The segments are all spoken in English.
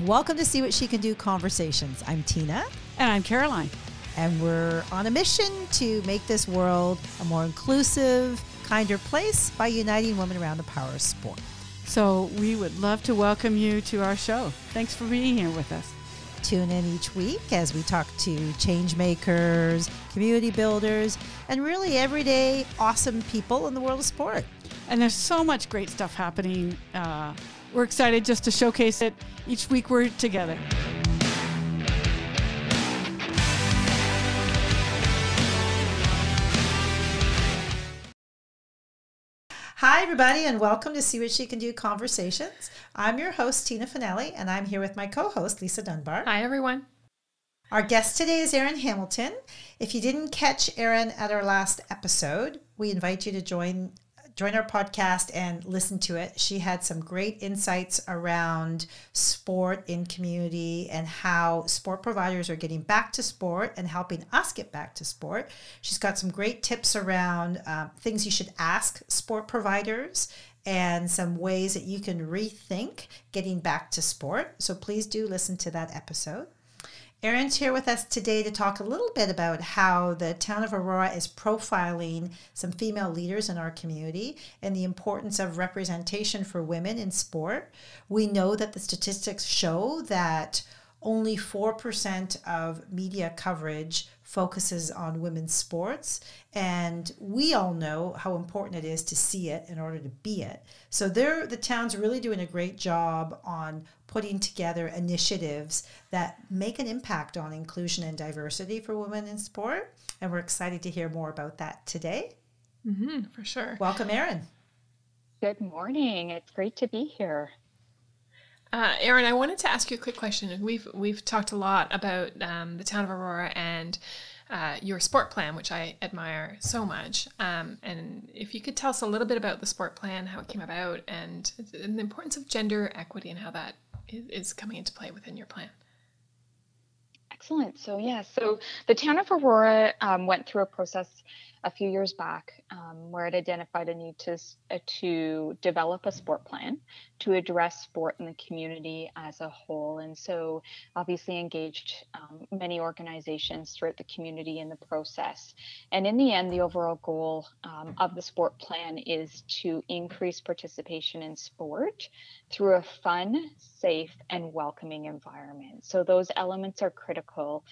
Welcome to See What She Can Do Conversations. I'm Tina. And I'm Caroline. And we're on a mission to make this world a more inclusive, kinder place by uniting women around the power of sport. So we would love to welcome you to our show. Thanks for being here with us. Tune in each week as we talk to change makers, community builders, and really everyday awesome people in the world of sport. And there's so much great stuff happening. We're excited just to showcase it. Each week we're together. Hi, everybody, and welcome to See What She Can Do Conversations. I'm your host, Tina Finelli, and I'm here with my co-host, Lisa Dunbar. Hi, everyone. Our guest today is Erin Hamilton. If you didn't catch Erin at our last episode, we invite you to join our podcast and listen to it. She had some great insights around sport in community and how sport providers are getting back to sport and helping us get back to sport. She's got some great tips around things you should ask sport providers and some ways that you can rethink getting back to sport. So please do listen to that episode. Erin's here with us today to talk a little bit about how the Town of Aurora is profiling some female leaders in our community and the importance of representation for women in sport. We know that the statistics show that only 4% of media coverage focuses on women's sports, and we all know how important it is to see it in order to be it. So the town's really doing a great job on putting together initiatives that make an impact on inclusion and diversity for women in sport, and we're excited to hear more about that today. For sure. Welcome, Erin. Good morning. It's great to be here. Erin, I wanted to ask you a quick question. We've talked a lot about the Town of Aurora and your sport plan, which I admire so much. And if you could tell us a little bit about the sport plan, how it came about, and the importance of gender equity and how that is coming into play within your plan. Excellent. So the Town of Aurora went through a process a few years back where it identified a need to develop a sport plan to address sport in the community as a whole. And so obviously engaged many organizations throughout the community in the process. And in the end, the overall goal of the sport plan is to increase participation in sport through a fun, safe, and welcoming environment. So those elements are critical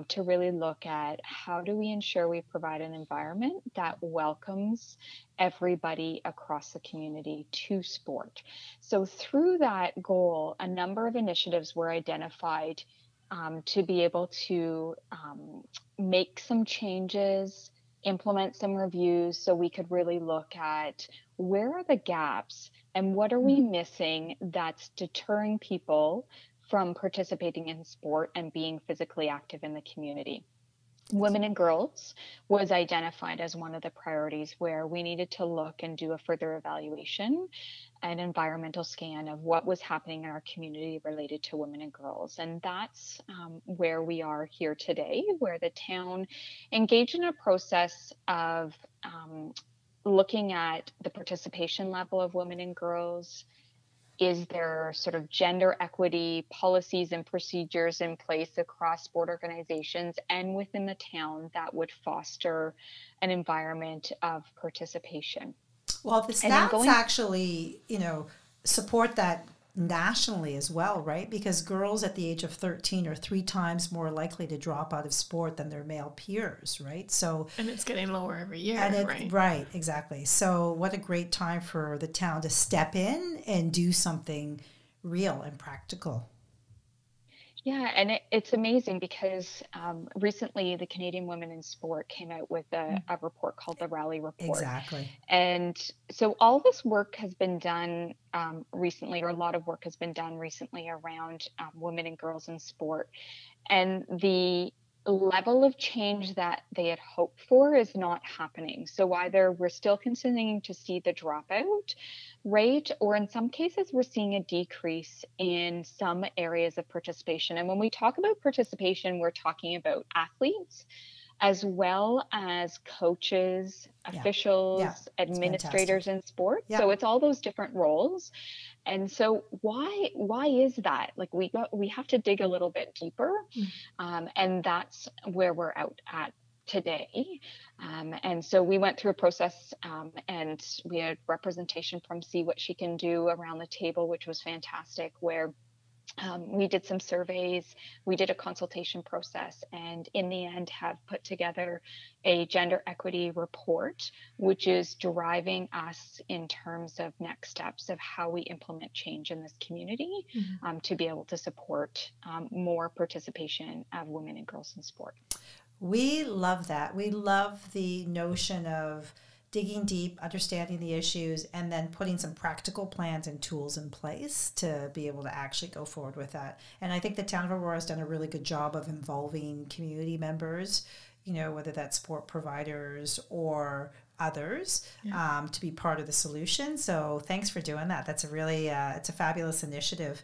to really look at how do we ensure we provide an environment that welcomes everybody across the community to sport. So through that goal, a number of initiatives were identified to be able to make some changes, implement some reviews, so we could really look at where are the gaps and what are we missing that's deterring people from participating in sport and being physically active in the community. Women and girls was identified as one of the priorities where we needed to look and do a further evaluation, an environmental scan of what was happening in our community related to women and girls. And that's where we are here today, where the town engaged in a process of looking at the participation level of women and girls. Is there sort of gender equity policies and procedures in place across sport organizations and within the town that would foster an environment of participation? Well, the stats actually, support that nationally as well, right? Because girls at the age of 13 are 3 times more likely to drop out of sport than their male peers, right? And it's getting lower every year, right? Right, exactly. So what a great time for the town to step in and do something real and practical. Yeah, and it's amazing because recently the Canadian Women in Sport came out with a report called the Rally Report. Exactly. And so all this work has been done recently, or a lot of work has been done recently around women and girls in sport. And the level of change that they had hoped for is not happening. So either we're still continuing to see the dropout rate, or in some cases, we're seeing a decrease in some areas of participation. And when we talk about participation, we're talking about athletes, as well as coaches, officials, administrators in sport. So it's all those different roles. And so why is that? Like we have to dig a little bit deeper. And that's where we're out at today. And so we went through a process, and we had representation from SeeWhatSheCanDo around the table, which was fantastic, where we did some surveys, we did a consultation process, and in the end have put together a gender equity report, which is driving us in terms of next steps of how we implement change in this community, to be able to support more participation of women and girls in sport. We love that. We love the notion of digging deep, understanding the issues, and then putting some practical plans and tools in place to be able to actually go forward with that. And I think the Town of Aurora has done a really good job of involving community members, whether that's sport providers or others, to be part of the solution. So thanks for doing that. That's a really, it's a fabulous initiative.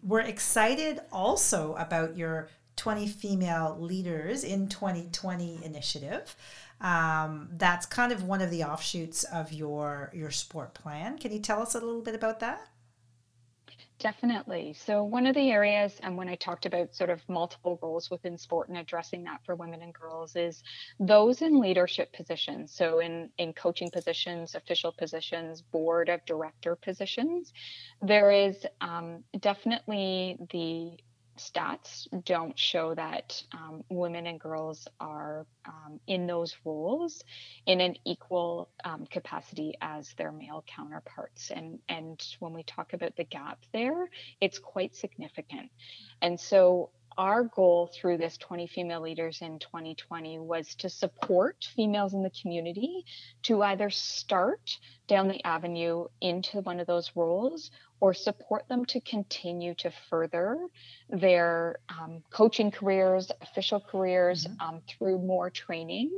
We're excited also about your 20 Female Leaders in 2020 initiative. That's kind of one of the offshoots of your sport plan. Can you tell us a little bit about that? Definitely. So one of the areas, and when I talked about sort of multiple roles within sport and addressing that for women and girls, is those in leadership positions. So in coaching positions, official positions, board of director positions, there is definitely the stats don't show that women and girls are in those roles in an equal capacity as their male counterparts. And when we talk about the gap there, it's quite significant. And so our goal through this 20 Female Leaders in 2020 was to support females in the community to either start down the avenue into one of those roles or support them to continue to further their coaching careers, official careers, through more training,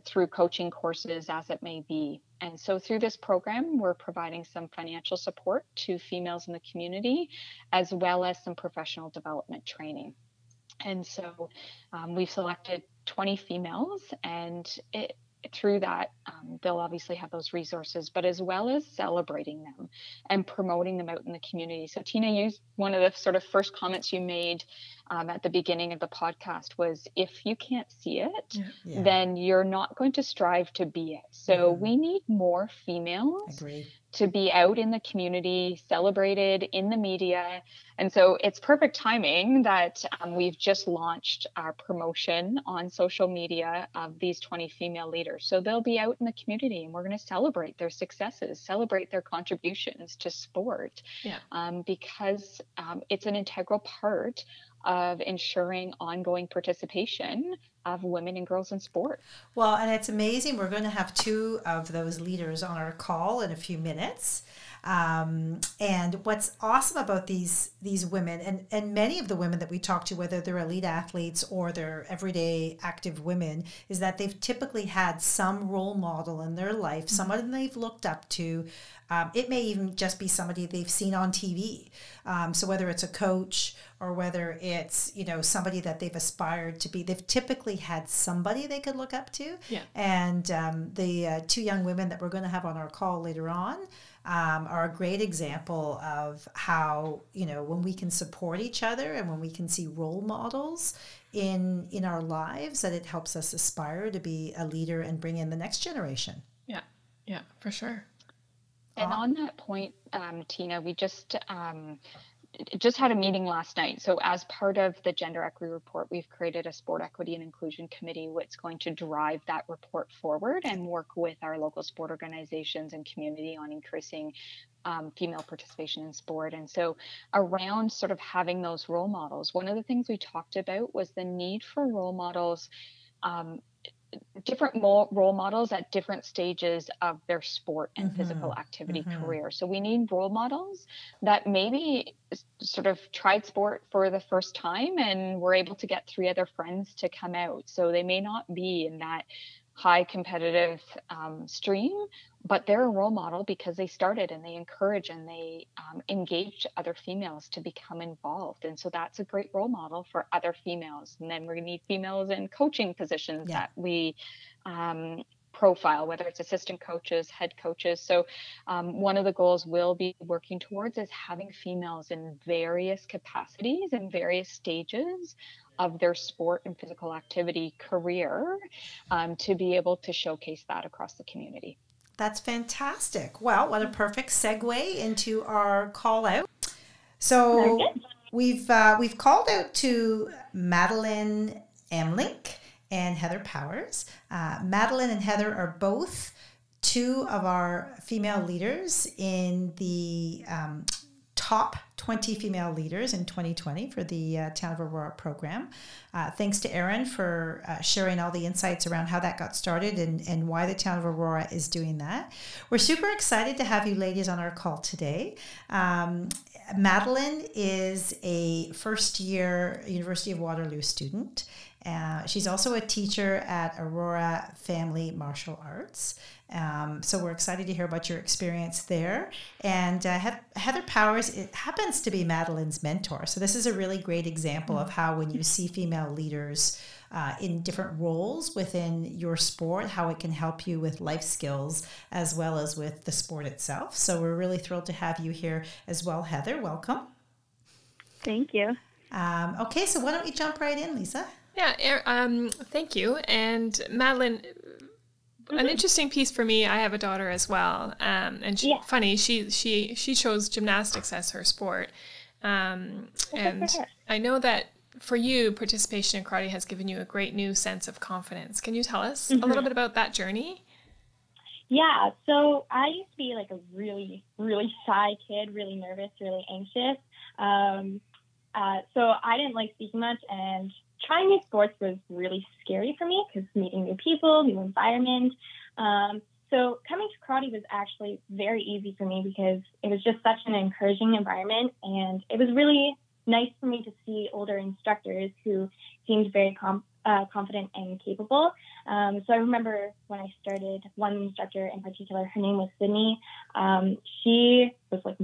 through coaching courses, as it may be. And so through this program, we're providing some financial support to females in the community, as well as some professional development training. And so we've selected 20 females, and through that, they'll obviously have those resources, but as well as celebrating them and promoting them out in the community. So Tina, one of the sort of first comments you made at the beginning of the podcast was, if you can't see it, then you're not going to strive to be it. So we need more females to be out in the community, celebrated in the media. And so it's perfect timing that we've just launched our promotion on social media of these 20 female leaders. So they'll be out in the community, and we're going to celebrate their successes, celebrate their contributions to sport, because it's an integral part of ensuring ongoing participation of women and girls in sport. Well, and it's amazing. We're going to have two of those leaders on our call in a few minutes. And what's awesome about these women, and many of the women that we talk to, whether they're elite athletes or they're everyday active women, is that they've typically had some role model in their life, someone they've looked up to. It may even just be somebody they've seen on TV. So whether it's a coach or whether it's, somebody that they've aspired to be, they've typically had somebody they could look up to. And the two young women that we're going to have on our call later on are a great example of how, when we can support each other and when we can see role models in our lives, that it helps us aspire to be a leader and bring in the next generation. Yeah, for sure. And on that point, Tina, we just had a meeting last night. So as part of the gender equity report, we've created a sport equity and inclusion committee, which is going to drive that report forward and work with our local sport organizations and community on increasing female participation in sport. And so around sort of having those role models, one of the things we talked about was the need for role models, different role models at different stages of their sport and physical activity career. So we need role models that maybe sort of tried sport for the first time and were able to get 3 other friends to come out. So they may not be in that high competitive stream, but they're a role model because they started and they encourage and they engage other females to become involved. And so that's a great role model for other females. And then we're going to need females in coaching positions that we profile, whether it's assistant coaches, head coaches. So one of the goals we'll be working towards is having females in various capacities and various stages of their sport and physical activity career, to be able to showcase that across the community. That's fantastic. Well, what a perfect segue into our call out. So we've called out to Madeline Amelink and Heather Powers. Madeline and Heather are both two of our female leaders in the top 20 female leaders in 2020 for the Town of Aurora program. Thanks to Erin for sharing all the insights around how that got started and why the Town of Aurora is doing that. We're super excited to have you ladies on our call today. Madeline is a first-year University of Waterloo student. She's also a teacher at Aurora Family Martial Arts. So we're excited to hear about your experience there. And Heather Powers, it happens to be Madeline's mentor. So this is a really great example of how when you see female leaders in different roles within your sport, how it can help you with life skills as well as with the sport itself. So we're really thrilled to have you here as well, Heather. Welcome. Thank you. Okay, so why don't you jump right in, Lisa? Yeah, thank you. And Madeline, an interesting piece for me. I have a daughter as well, and funny, she chose gymnastics as her sport, and I know that for you, participation in karate has given you a great new sense of confidence. Can you tell us a little bit about that journey? Yeah, so I used to be like a really, really shy kid, really nervous, really anxious. So I didn't like speaking much, and trying new sports was really scary for me because meeting new people, new environment. So coming to karate was actually very easy for me because it was just such an encouraging environment, and it was really nice for me to see older instructors who seemed very confident and capable. So I remember when I started, one instructor in particular, her name was Sydney. She was like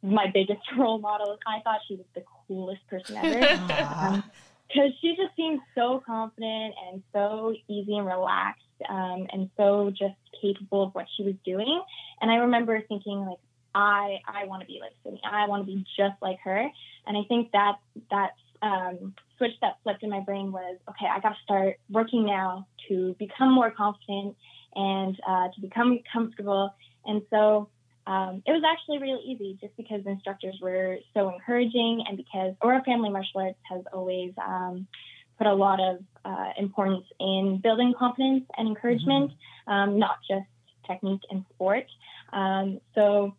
my biggest role model. I thought she was the coolest person ever. Because she just seemed so confident and so easy and relaxed, and so just capable of what she was doing. And I remember thinking, like, I want to be like Sydney. I want to be just like her. And I think that switch that flipped in my brain was, okay, I got to start working now to become more confident and to become comfortable. And so it was actually really easy just because the instructors were so encouraging, and because Aurora Family Martial Arts has always put a lot of importance in building confidence and encouragement, not just technique and sport. So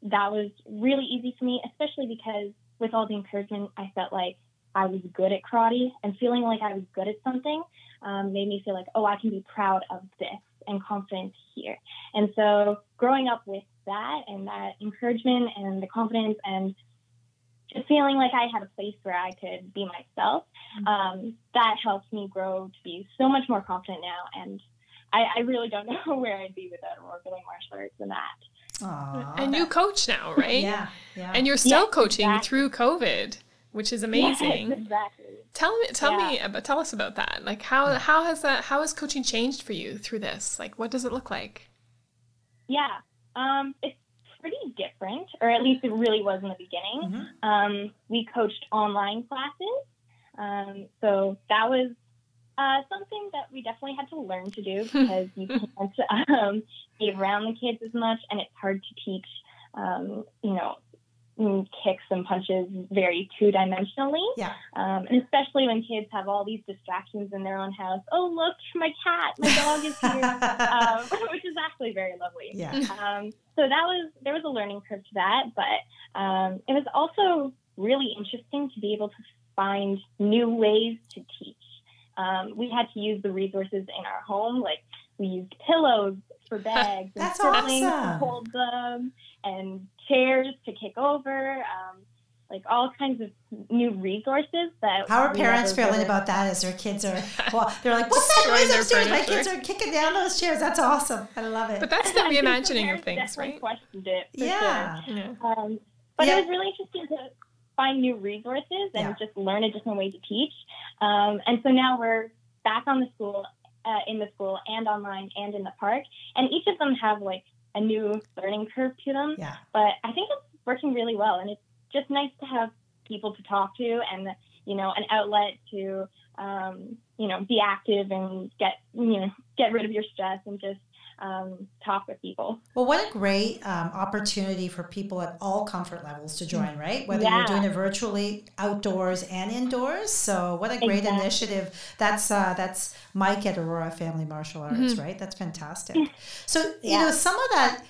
that was really easy for me, especially because with all the encouragement, I felt like I was good at karate, and feeling like I was good at something made me feel like, oh, I can be proud of this and confident here. And so growing up with that and that encouragement and the confidence and just feeling like I had a place where I could be myself, that helped me grow to be so much more confident now. And I really don't know where I'd be without Aurora Family Martial Arts and that. Aww, and you coach now, right? Yeah. And you're still coaching through COVID, which is amazing. Yes, exactly. Tell us about that. Like how has coaching changed for you through this? Like, what does it look like? Yeah. It's pretty different, or at least it really was in the beginning. We coached online classes. So that was something that we definitely had to learn to do because you can't be around the kids as much, and it's hard to teach, kicks and punches very two-dimensionally. Yeah. And especially when kids have all these distractions in their own house. Oh, look, my cat, my dog is here, which is actually very lovely. Yeah. So there was a learning curve to that, but it was also really interesting to be able to find new ways to teach. We had to use the resources in our home, like we used pillows for bags and siblings to hold them, and chairs to kick over, like all kinds of new resources that. How are parents feeling about that as their kids are? Well, they're like, "What's that noise upstairs?" My kids are kicking down those chairs. That's awesome. I love it. But that's the reimagining of things, right? Questioned it. Sure. But it was really interesting to find new resources and just learn a different way to teach. And so now we're back on the school in the school and online and in the park. And each of them have like a new learning curve to them. Yeah. But I think it's working really well. And it's just nice to have people to talk to and, you know, an outlet to, you know, be active and get rid of your stress and just talk with people. Well, what a great opportunity for people at all comfort levels to join, right? Whether you're doing it virtually, outdoors and indoors. So what a great initiative. That's Mike at Aurora Family Martial Arts, right? That's fantastic. So, you know, some of that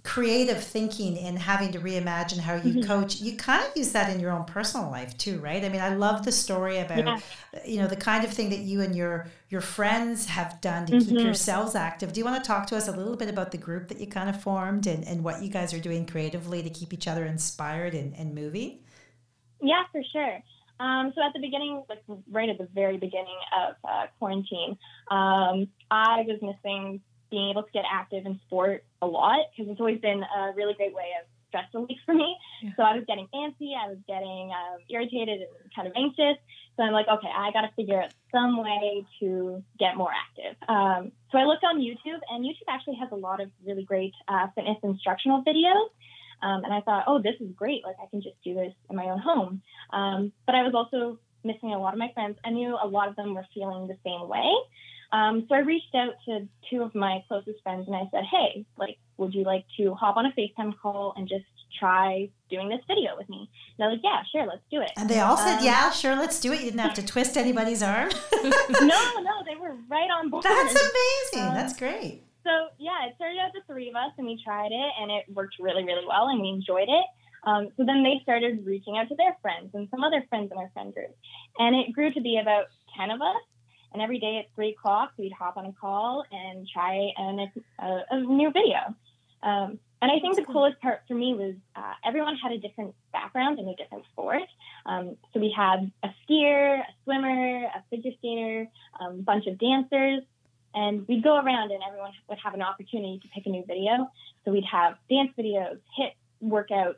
creative thinking in having to reimagine how you coach, you kind of use that in your own personal life too, right? I mean, I love the story about, you know, the kind of thing that you and your friends have done to keep yourselves active. Do you want to talk to us a little bit about the group that you kind of formed and what you guys are doing creatively to keep each other inspired and moving? Yeah, for sure. So at the beginning, like right at the very beginning of quarantine, I was missing being able to get active in sport a lot because it's always been a really great way of stress relief for me. Yeah. So I was getting antsy, I was getting irritated and kind of anxious. So I'm like, okay, I got to figure out some way to get more active. So I looked on YouTube, and YouTube actually has a lot of really great fitness instructional videos. And I thought, oh, this is great. Like, I can just do this in my own home. But I was also missing a lot of my friends. I knew a lot of them were feeling the same way. So I reached out to two of my closest friends and I said, hey, like, would you like to hop on a FaceTime call and just try doing this video with me? And they're like, yeah, sure, let's do it. And they all said, yeah, sure, let's do it. You didn't have to twist anybody's arm. No, they were right on board. That's amazing. That's great. So yeah, it started out the three of us and we tried it and it worked really, really well and we enjoyed it. So then they started reaching out to their friends and some other friends in our friend group. And it grew to be about 10 of us. And every day at 3 o'clock, we'd hop on a call and try a new video. And I think the coolest part for me was everyone had a different background and a different sport. So we had a skier, a swimmer, a figure skater, a bunch of dancers. And we'd go around and everyone would have an opportunity to pick a new video. So we'd have dance videos, HIIT workouts,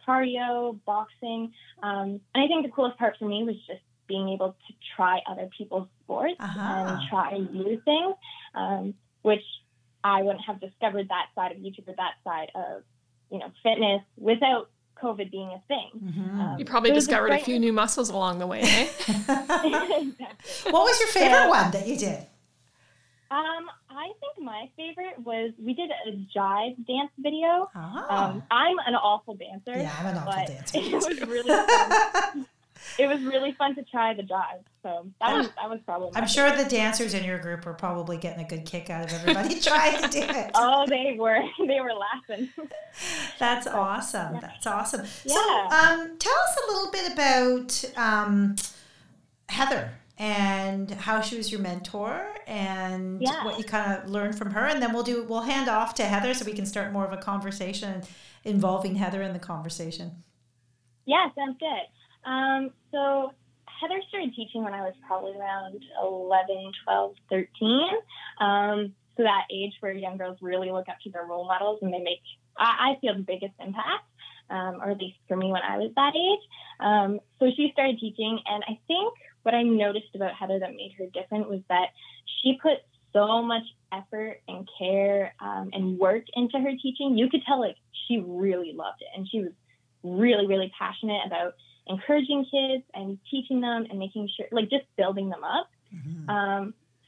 cardio, boxing. And I think the coolest part for me was just being able to try other people's sports and try new things, which I wouldn't have discovered that side of YouTube or that side of, you know, fitness without COVID being a thing. You probably discovered a few new muscles along the way, eh? Exactly. What was your favorite one that you did? I think my favorite was we did a jive dance video. I'm an awful dancer. Yeah, I'm an awful dancer. It was really fun. It was really fun to try the jive. So that was probably I'm sure the dancers in your group were probably getting a good kick out of everybody trying to do it. Oh, they were laughing. That's awesome. Yeah. That's awesome. Yeah. So tell us a little bit about Heather and how she was your mentor and what you kind of learned from her. And then we'll hand off to Heather so we can start more of a conversation involving Heather in the conversation. Yeah, sounds good. So Heather started teaching when I was probably around 11, 12, 13. So that age where young girls really look up to their role models and they make, I feel, the biggest impact, or at least for me when I was that age. So she started teaching, and I think what I noticed about Heather that made her different was that she put so much effort and care and work into her teaching. You could tell, like, she really loved it, and she was really, really passionate about encouraging kids and teaching them and making sure, like, just building them up.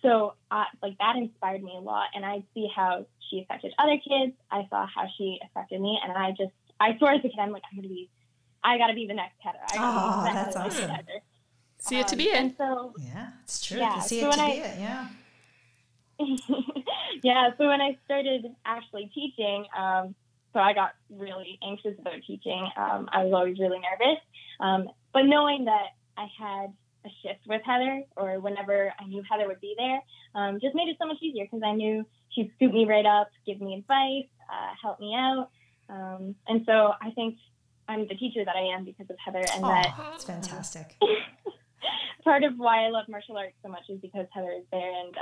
So that inspired me a lot, and I see how she affected other kids. I saw how she affected me, and I swore as a kid, I'm like, I gotta be the next Heather. That's awesome. See it to be it. So, yeah, it's true. Yeah, see it to be it. Yeah. Yeah. So when I started actually teaching, so I got really anxious about teaching. I was always really nervous. But knowing that I had a shift with Heather, or whenever I knew Heather would be there, just made it so much easier because I knew she'd scoop me right up, give me advice, help me out. And so I think I'm the teacher that I am because of Heather. And that's fantastic. Part of why I love martial arts so much is because Heather is there, and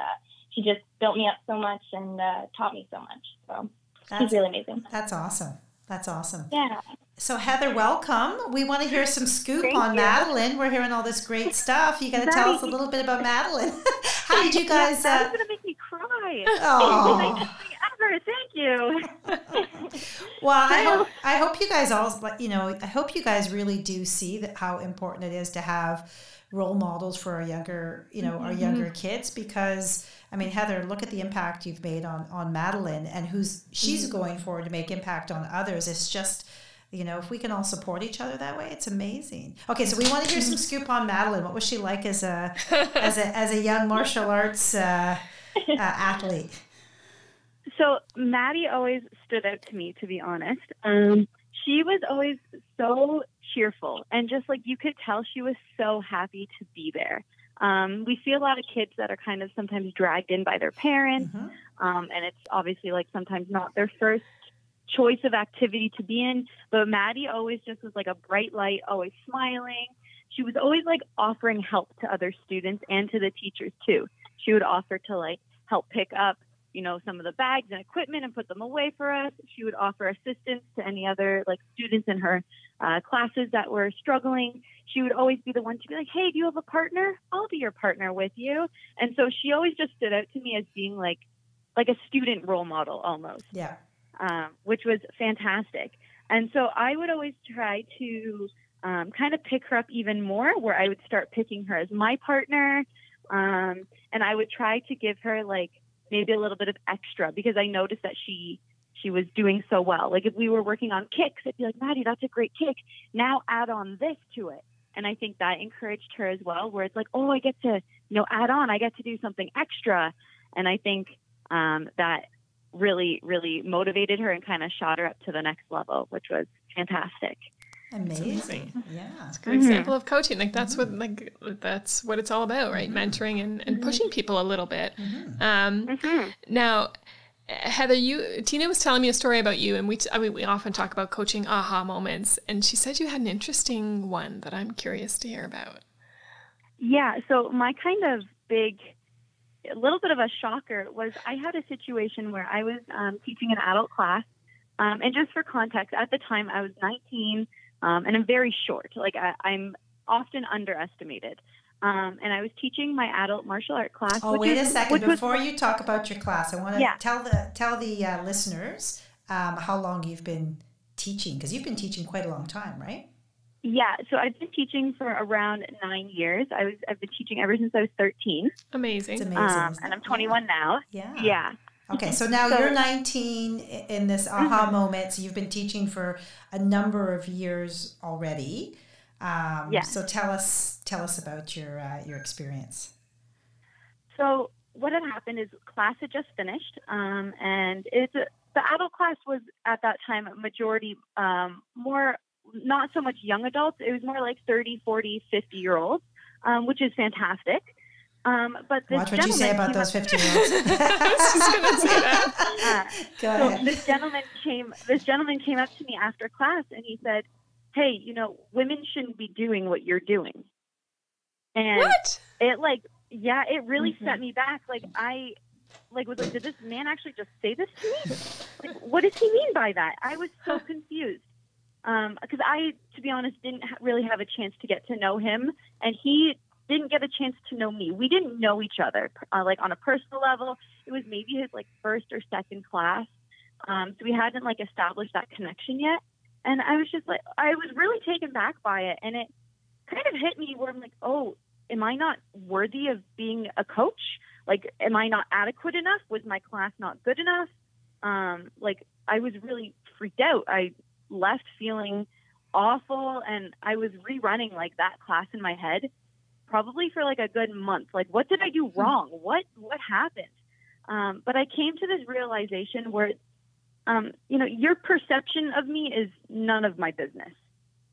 she just built me up so much and taught me so much. So she's really amazing. That's awesome. That's awesome. Yeah. So Heather, welcome. We want to hear some scoop on Madeline. We're hearing all this great stuff. You got to tell us a little bit about Madeline. How did you guys? I was going to be Hi. Oh. Nicest thing ever. Thank you. Well, I hope you guys all, I hope you guys really do see that how important it is to have role models for our younger, our younger kids, because I mean, Heather, look at the impact you've made on Madeline, and she's going forward to make impact on others. It's just, if we can all support each other that way, it's amazing. Okay, so we want to hear some scoop on Madeline. What was she like as a young martial arts athlete? So Maddie always stood out to me, to be honest. She was always so cheerful, and just like you could tell she was so happy to be there. We see a lot of kids that are kind of sometimes dragged in by their parents, and it's obviously like sometimes not their first choice of activity to be in, but Maddie always just was like a bright light, always smiling. She was always like offering help to other students and to the teachers too. She would offer to like help pick up some of the bags and equipment and put them away for us. She would offer assistance to any other like students in her classes that were struggling. She would always be the one to be like, hey, do you have a partner? I'll be your partner with you. And so she always just stood out to me as being like a student role model almost. Yeah. Which was fantastic. And so I would always try to kind of pick her up even more, where I would start picking her as my partner. And I would try to give her like maybe a little bit of extra, because I noticed that she was doing so well. Like if we were working on kicks, I'd be like, Maddie, that's a great kick. Now add on this to it. And I think that encouraged her as well, where it's like, oh, I get to, add on, I get to do something extra. And I think that really, really motivated her and kind of shot her up to the next level, which was fantastic. Amazing. Yeah. It's a good example of coaching. Like that's what it's all about, right? Mentoring and pushing people a little bit. Now, Heather, Tina was telling me a story about you, and we often talk about coaching aha moments, and she said you had an interesting one that I'm curious to hear about. Yeah. So my kind of a little bit of a shocker was I had a situation where I was teaching an adult class, and just for context, at the time I was 19. And I'm very short. Like I'm often underestimated. And I was teaching my adult martial art class. Oh, wait a second. Before you talk about your class, I want to tell the listeners how long you've been teaching, because you've been teaching quite a long time, right? Yeah. So I've been teaching for around 9 years. I've been teaching ever since I was 13. Amazing. It's amazing. And I'm 21 now. Yeah. Yeah. Okay, so now you're 19 in this aha moment. So you've been teaching for a number of years already. So tell us about your experience. So what had happened is class had just finished, and the adult class was at that time a majority more, not so much young adults. It was more like 30, 40, 50-year-olds, which is fantastic. But this Watch what you say about those 15-year-olds. I was just going to say that. Go ahead. So this gentleman came up to me after class, and he said, hey, women shouldn't be doing what you're doing. And what? It really set me back. Like I was like, did this man actually just say this to me? Like, what does he mean by that? I was so confused. Because I, to be honest, didn't really have a chance to get to know him, and he didn't get a chance to know me. We didn't know each other like on a personal level. It was maybe his like first or second class, so we hadn't like established that connection yet. And I was just like, I was really taken back by it, and it kind of hit me where I'm like, oh, am I not worthy of being a coach? Like, am I not adequate enough? Was my class not good enough? Like, I was really freaked out. I left feeling awful, and I was rerunning like that class in my head probably for like a good month. Like, what did I do wrong? What happened? But I came to this realization where, your perception of me is none of my business.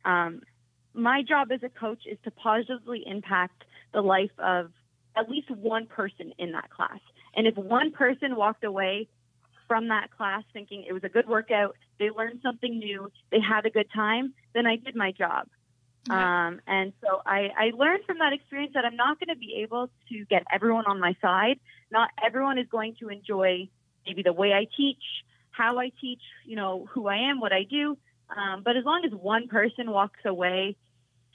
My job as a coach is to positively impact the life of at least one person in that class. And if one person walked away from that class thinking it was a good workout, they learned something new, they had a good time, then I did my job. And so I learned from that experience that I'm not going to be able to get everyone on my side. Not everyone is going to enjoy maybe the way I teach, how I teach, who I am, what I do. But as long as one person walks away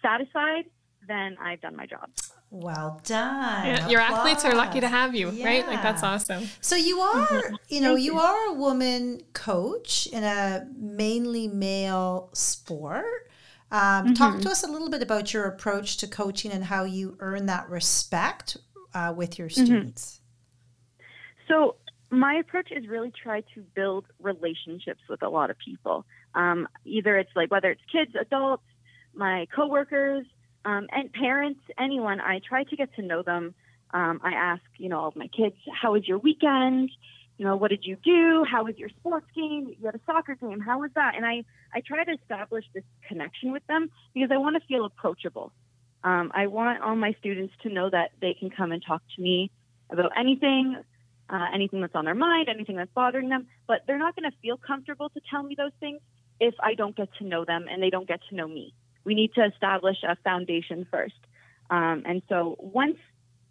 satisfied, then I've done my job. Well done. Yeah, your athletes are lucky to have you, right? Like, that's Yeah. awesome. So you are, you are a woman coach in a mainly male sport. Talk to us a little bit about your approach to coaching and how you earn that respect with your students. So my approach is really try to build relationships with a lot of people. Either it's like, whether it's kids, adults, my coworkers, and parents, anyone, I try to get to know them. I ask, all of my kids, how was your weekend? What did you do? How was your sports game? You had a soccer game. How was that? And I try to establish this connection with them because I want to feel approachable. I want all my students to know that they can come and talk to me about anything that's on their mind, anything that's bothering them, but they're not going to feel comfortable to tell me those things if I don't get to know them and they don't get to know me. We need to establish a foundation first. And so once,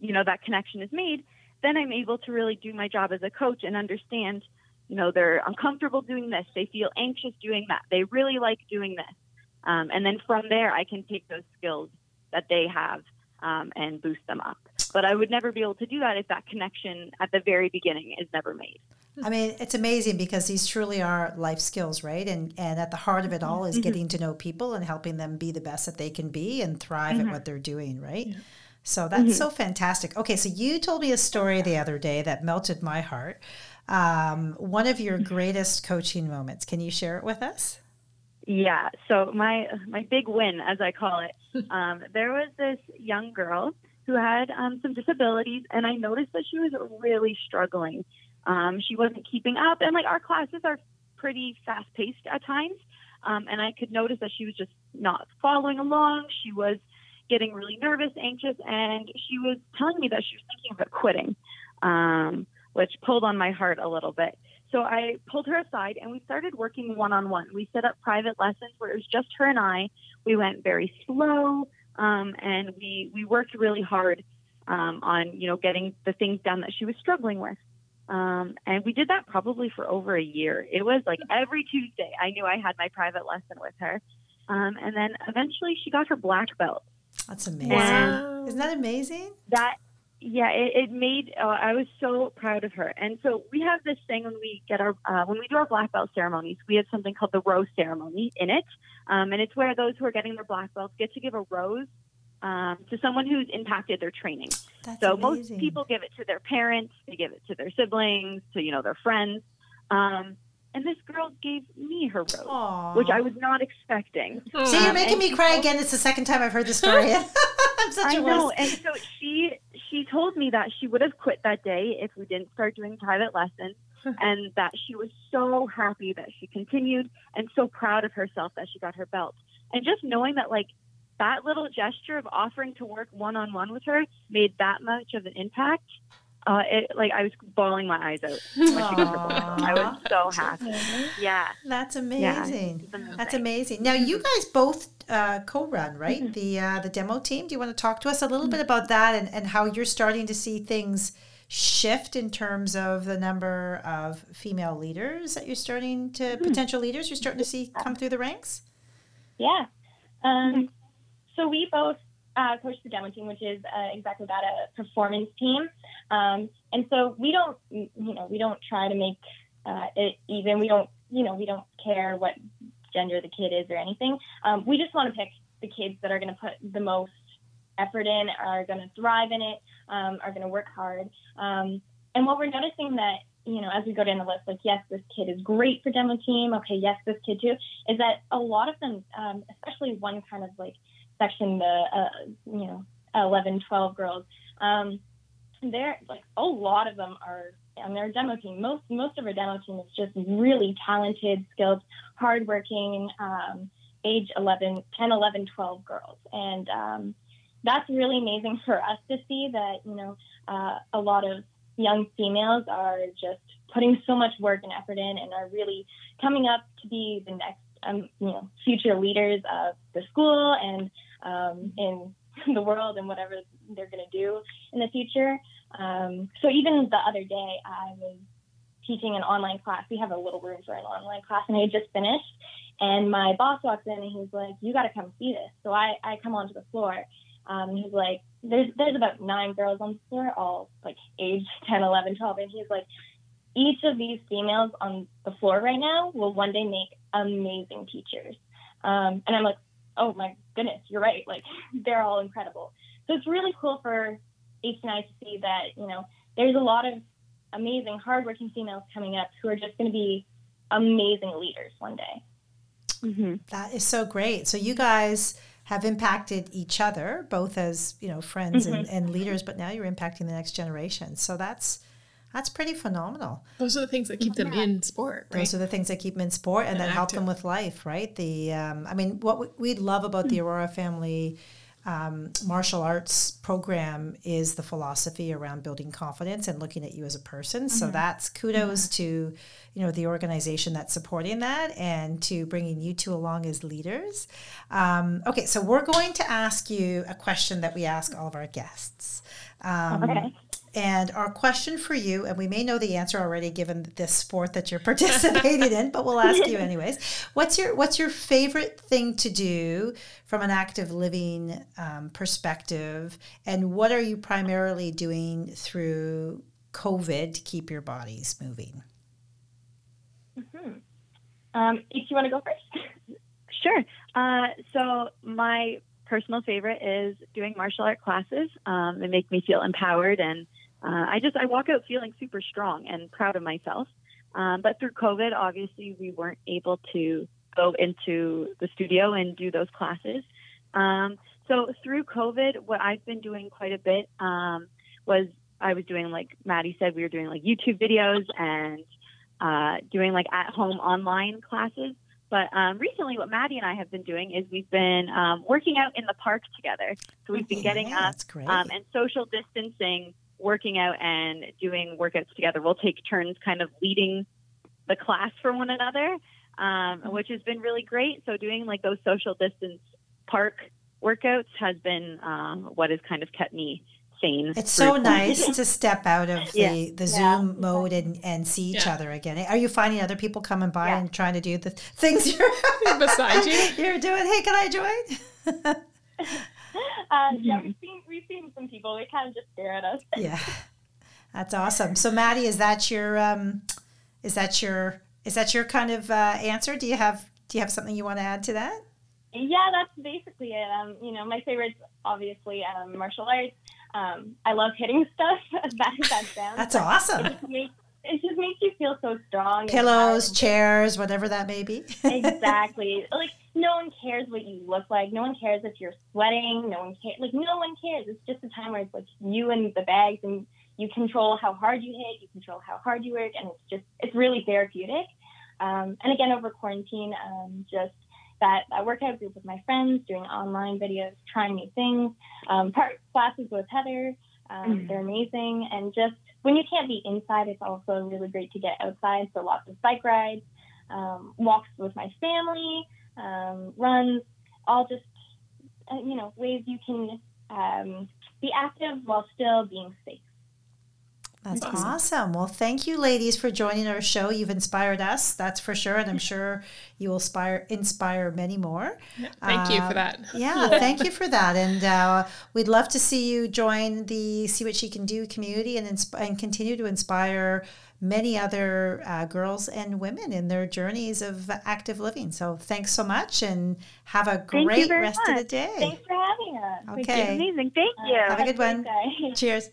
that connection is made, then I'm able to really do my job as a coach and understand, they're uncomfortable doing this. They feel anxious doing that. They really like doing this. And then from there, I can take those skills that they have and boost them up. But I would never be able to do that if that connection at the very beginning is never made. I mean, it's amazing because these truly are life skills, right? And at the heart of it all is getting to know people and helping them be the best that they can be and thrive at what they're doing, right? Yeah. So that's so fantastic. Okay, so you told me a story the other day that melted my heart. One of your greatest coaching moments. Can you share it with us? Yeah. So my big win, as I call it, there was this young girl who had some disabilities, and I noticed that she was really struggling. She wasn't keeping up, and our classes are pretty fast-paced at times, and I could notice that she was just not following along. She was getting really nervous, anxious, and she was telling me that she was thinking about quitting, which pulled on my heart a little bit. So I pulled her aside, and we started working one-on-one. We set up private lessons where it was just her and I. We went very slow, and we worked really hard on getting the things done that she was struggling with. And we did that probably for over a year. It was like every Tuesday I knew I had my private lesson with her. And then eventually she got her black belt. That's amazing. Wow. Isn't that amazing? It made, I was so proud of her. And so we have this thing when we get when we do our black belt ceremonies, we have something called the rose ceremony in it. And it's where those who are getting their black belts get to give a rose to someone who's impacted their training. That's so amazing. Most people give it to their parents, they give it to their siblings, to their friends. And this girl gave me her rose, Aww. Which I was not expecting. See, you're making me cry again. It's the second time I've heard the story. I'm such a wuss. And so she told me that she would have quit that day if we didn't start doing private lessons, and that she was so happy that she continued and so proud of herself that she got her belt. And just knowing that, that little gesture of offering to work one-on-one with her made that much of an impact. I was bawling my eyes out when she got her belt. I was so happy. Yeah. That's amazing. Yeah, that's amazing. Now, you guys both co-run, right? The demo team. Do you want to talk to us a little bit about that and how you're starting to see things shift in terms of the number of female leaders that you're starting to, potential leaders you're starting to see come through the ranks? Yeah. So we both coach the demo team, which is exactly that, a performance team. And so we don't try to make it even. We don't care what gender the kid is or anything. We just want to pick the kids that are going to put the most effort in, are going to thrive in it, are going to work hard. And what we're noticing that, as we go down the list, yes, this kid is great for demo team. Okay, yes, this kid too, is that a lot of them, especially one kind of section, the 11, 12 girls, they're a lot of them are on their demo team. Most of our demo team is just really talented, skilled, hardworking, age 10, 11, 12 girls. And that's really amazing for us to see that, a lot of young females are just putting so much work and effort in and are really coming up to be the next, future leaders of the school and in the world and whatever they're going to do in the future. So even the other day, I was teaching an online class. We have a little room for an online class, and I had just finished. And my boss walks in, and he's like, "You got to come see this." So I come onto the floor, He's like, there's about 9 girls on the floor, all like age 10, 11, 12. And he's like, each of these females on the floor right now will one day make amazing teachers. And I'm like, oh my goodness, you're right. Like, they're all incredible. So it's really cool for H&I to see that, you know, there's a lot of amazing, hardworking females coming up who are just going to be amazing leaders one day. Mm-hmm. That is so great. So you guys have impacted each other, both as, you know, friends and leaders, but now you're impacting the next generation. So that's pretty phenomenal. Those are the things that keep them in sport, right? Those are the things that keep them in sport and that help them with life, right? The I mean, what we love about the Aurora family martial arts program is the philosophy around building confidence and looking at you as a person. So that's kudos to, you know, the organization that's supporting that and to bringing you two along as leaders. Okay, so we're going to ask you a question that we ask all of our guests. Okay. And our question for you, and we may know the answer already given this sport that you're participating in, but we'll ask you anyways. What's your favorite thing to do from an active living perspective, and what are you primarily doing through COVID to keep your bodies moving? If you want to go first. Sure. So my personal favorite is doing martial art classes. They make me feel empowered, and I walk out feeling super strong and proud of myself. But through COVID, obviously, we weren't able to go into the studio and do those classes. So through COVID, what I've been doing quite a bit was I was doing, like Maddie said, we were doing like YouTube videos and doing like at-home online classes. But recently what Maddie and I have been doing is we've been working out in the park together. So we've been getting up and social distancing, working out and doing workouts together. We'll take turns kind of leading the class for one another, which has been really great. So doing like those social distance park workouts has been what has kind of kept me sane. It's so nice to step out of the Zoom mode and see each other again. Are you finding other people coming by and trying to do the things you're beside you? You're doing? Hey, can I join? Yeah, we've seen some people. They kind of just stare at us. Yeah, that's awesome. So, Maddie, is that your kind of answer? Do you have something you want to add to that? Yeah, that's basically it. You know, my favorite's obviously martial arts. I love hitting stuff. That sounds. That's awesome. It just makes you feel so strong. Pillows, chairs, whatever that may be. Exactly. Like, no one cares what you look like. No one cares if you're sweating. No one cares. Like, no one cares. It's just a time where it's like you and the bags, and you control how hard you hit. You control how hard you work, and it's really therapeutic. And again, over quarantine, just that workout group with my friends, doing online videos, trying new things, classes with Heather. They're amazing. And just when you can't be inside, it's also really great to get outside. So lots of bike rides, walks with my family, runs, all just, ways you can be active while still being safe. That's awesome. Well, thank you, ladies, for joining our show. You've inspired us, that's for sure, and I'm sure you will inspire many more. Yeah, thank you for that. Yeah, thank you for that. And we'd love to see you join the See What She Can Do community and continue to inspire many other girls and women in their journeys of active living. So thanks so much, and have a great rest of the day. Thanks for having us. Okay. Amazing. Thank you. Have a good one. Cheers.